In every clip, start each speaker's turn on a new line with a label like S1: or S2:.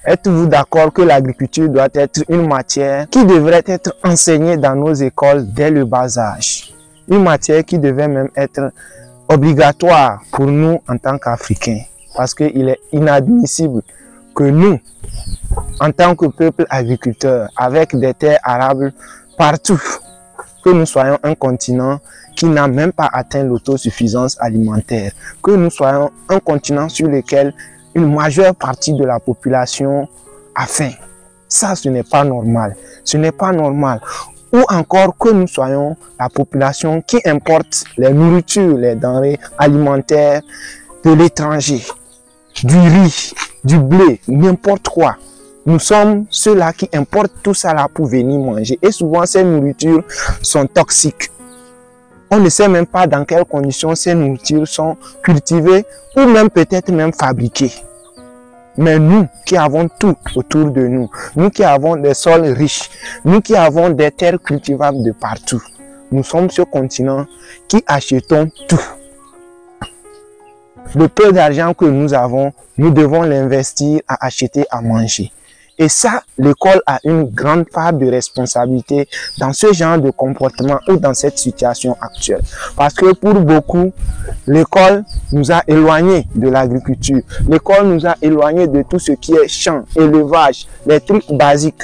S1: Êtes-vous d'accord que l'agriculture doit être une matière qui devrait être enseignée dans nos écoles dès le bas âge? Une matière qui devait même être obligatoire pour nous en tant qu'Africains. Parce qu'il est inadmissible que nous, en tant que peuple agriculteur, avec des terres arables partout, que nous soyons un continent qui n'a même pas atteint l'autosuffisance alimentaire, que nous soyons un continent sur lequel une majeure partie de la population a faim. Ça, ce n'est pas normal. Ce n'est pas normal. Ou encore que nous soyons la population qui importe les nourritures, les denrées alimentaires de l'étranger, du riz, du blé, n'importe quoi. Nous sommes ceux-là qui importent tout ça là pour venir manger. Et souvent, ces nourritures sont toxiques. On ne sait même pas dans quelles conditions ces nourritures sont cultivées ou même peut-être même fabriquées. Mais nous qui avons tout autour de nous, nous qui avons des sols riches, nous qui avons des terres cultivables de partout, nous sommes ce continent qui achetons tout. Le peu d'argent que nous avons, nous devons l'investir à acheter à manger. Et ça, l'école a une grande part de responsabilité dans ce genre de comportement ou dans cette situation actuelle. Parce que pour beaucoup, l'école nous a éloignés de l'agriculture. L'école nous a éloignés de tout ce qui est champ, élevage, les trucs basiques.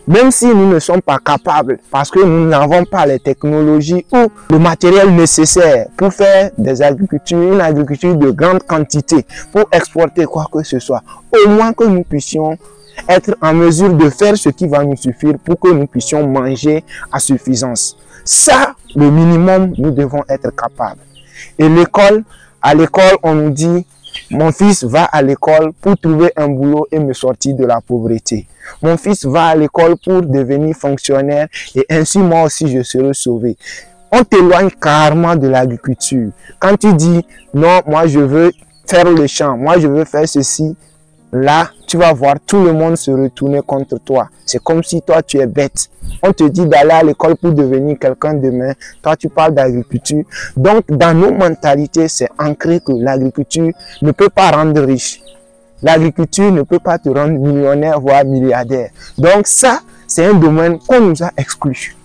S1: Même si nous ne sommes pas capables, parce que nous n'avons pas les technologies ou le matériel nécessaire pour faire des agricultures, une agriculture de grande quantité, pour exporter quoi que ce soit, au moins que nous puissions être en mesure de faire ce qui va nous suffire pour que nous puissions manger à suffisance. Ça, le minimum, nous devons être capables. Et l'école, à l'école, on nous dit, mon fils va à l'école pour trouver un boulot et me sortir de la pauvreté. Mon fils va à l'école pour devenir fonctionnaire et ainsi moi aussi je serai sauvé. On t'éloigne carrément de l'agriculture. Quand tu dis, non, moi je veux faire le champ, moi je veux faire ceci, là, tu vas voir tout le monde se retourner contre toi. C'est comme si toi, tu es bête. On te dit d'aller à l'école pour devenir quelqu'un demain. Toi, tu parles d'agriculture. Donc, dans nos mentalités, c'est ancré que l'agriculture ne peut pas rendre riche. L'agriculture ne peut pas te rendre millionnaire, voire milliardaire. Donc, ça, c'est un domaine qu'on nous a exclus.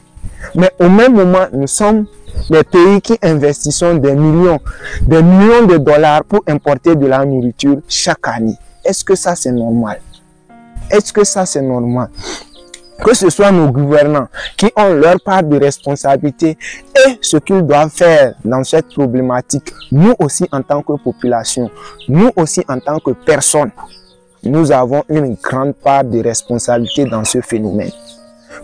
S1: Mais au même moment, nous sommes les pays qui investissons des millions de dollars pour importer de la nourriture chaque année. Est-ce que ça c'est normal? Est-ce que ça c'est normal? Que ce soit nos gouvernants qui ont leur part de responsabilité et ce qu'ils doivent faire dans cette problématique, nous aussi en tant que population, nous aussi en tant que personnes, nous avons une grande part de responsabilité dans ce phénomène.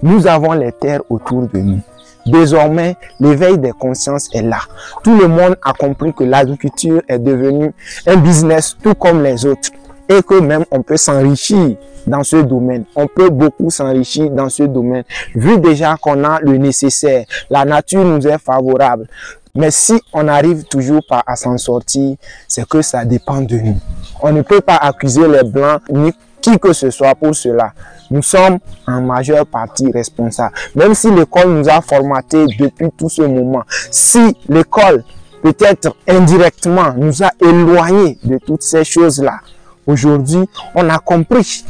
S1: Nous avons les terres autour de nous. Désormais, l'éveil des consciences est là. Tout le monde a compris que l'agriculture est devenue un business tout comme les autres. Et que même on peut s'enrichir dans ce domaine. On peut beaucoup s'enrichir dans ce domaine. Vu déjà qu'on a le nécessaire, la nature nous est favorable. Mais si on n'arrive toujours pas à s'en sortir, c'est que ça dépend de nous. On ne peut pas accuser les Blancs ni qui que ce soit pour cela. Nous sommes en majeure partie responsables. Même si l'école nous a formatés depuis tout ce moment, si l'école peut-être indirectement nous a éloignés de toutes ces choses-là, aujourd'hui, on a compris,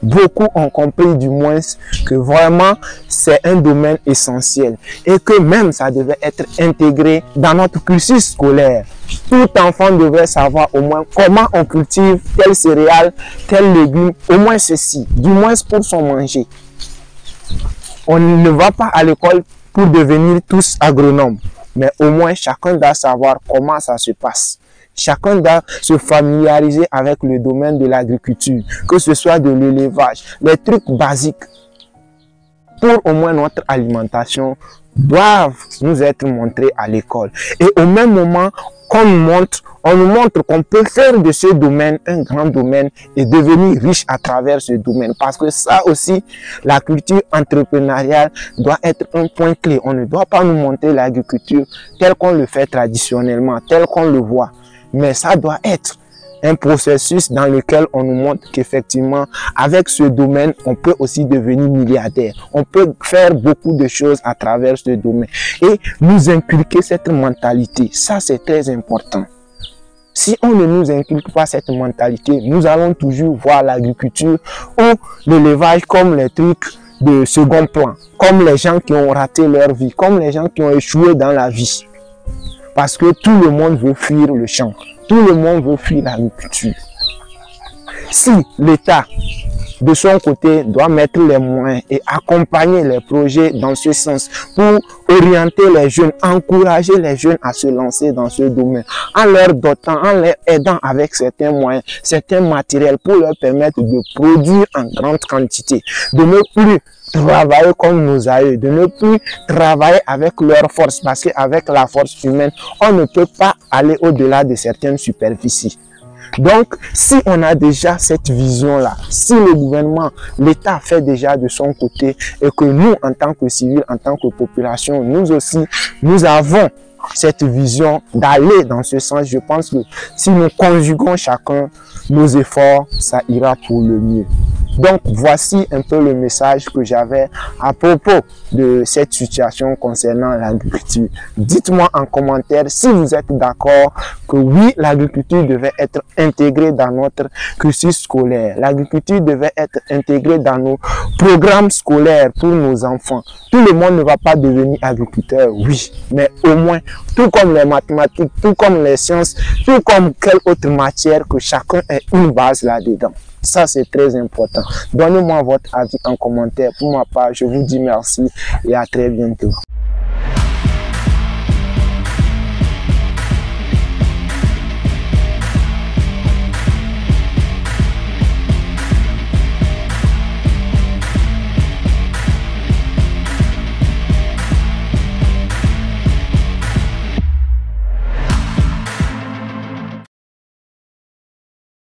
S1: beaucoup ont compris du moins que vraiment c'est un domaine essentiel et que même ça devait être intégré dans notre cursus scolaire. Tout enfant devrait savoir au moins comment on cultive tel céréale, tel légume, au moins ceci, du moins pour son manger. On ne va pas à l'école pour devenir tous agronomes, mais au moins chacun doit savoir comment ça se passe. Chacun doit se familiariser avec le domaine de l'agriculture, que ce soit de l'élevage, les trucs basiques pour au moins notre alimentation doivent nous être montrés à l'école. Et au même moment qu'on nous montre, on nous montre qu'on peut faire de ce domaine un grand domaine et devenir riche à travers ce domaine. Parce que ça aussi, la culture entrepreneuriale doit être un point clé. On ne doit pas nous montrer l'agriculture telle qu'on le fait traditionnellement, telle qu'on le voit. Mais ça doit être un processus dans lequel on nous montre qu'effectivement, avec ce domaine, on peut aussi devenir milliardaire. On peut faire beaucoup de choses à travers ce domaine. Et nous inculquer cette mentalité, ça c'est très important. Si on ne nous inculque pas cette mentalité, nous allons toujours voir l'agriculture ou l'élevage comme les trucs de second plan, comme les gens qui ont raté leur vie, comme les gens qui ont échoué dans la vie. Parce que tout le monde veut fuir le champ, tout le monde veut fuir l'agriculture. Si l'État, de son côté, doit mettre les moyens et accompagner les projets dans ce sens pour orienter les jeunes, encourager les jeunes à se lancer dans ce domaine, en leur dotant, en leur aidant avec certains moyens, certains matériels pour leur permettre de produire en grande quantité, de ne plus travailler comme nos aïeux, de ne plus travailler avec leur force, parce qu'avec la force humaine, on ne peut pas aller au-delà de certaines superficies. Donc, si on a déjà cette vision-là, si le gouvernement, l'État fait déjà de son côté et que nous, en tant que civils, en tant que population, nous aussi, nous avons cette vision d'aller dans ce sens, je pense que si nous conjuguons chacun nos efforts, ça ira pour le mieux. Donc, voici un peu le message que j'avais à propos de cette situation concernant l'agriculture. Dites-moi en commentaire si vous êtes d'accord que oui, l'agriculture devait être intégrée dans notre cursus scolaire. L'agriculture devait être intégrée dans nos programmes scolaires pour nos enfants. Tout le monde ne va pas devenir agriculteur, oui, mais au moins, tout comme les mathématiques, tout comme les sciences, tout comme quelle autre matière, que chacun ait une base là-dedans. Ça, c'est très important. Donnez-moi votre avis en commentaire. Pour ma part, je vous dis merci et à très bientôt.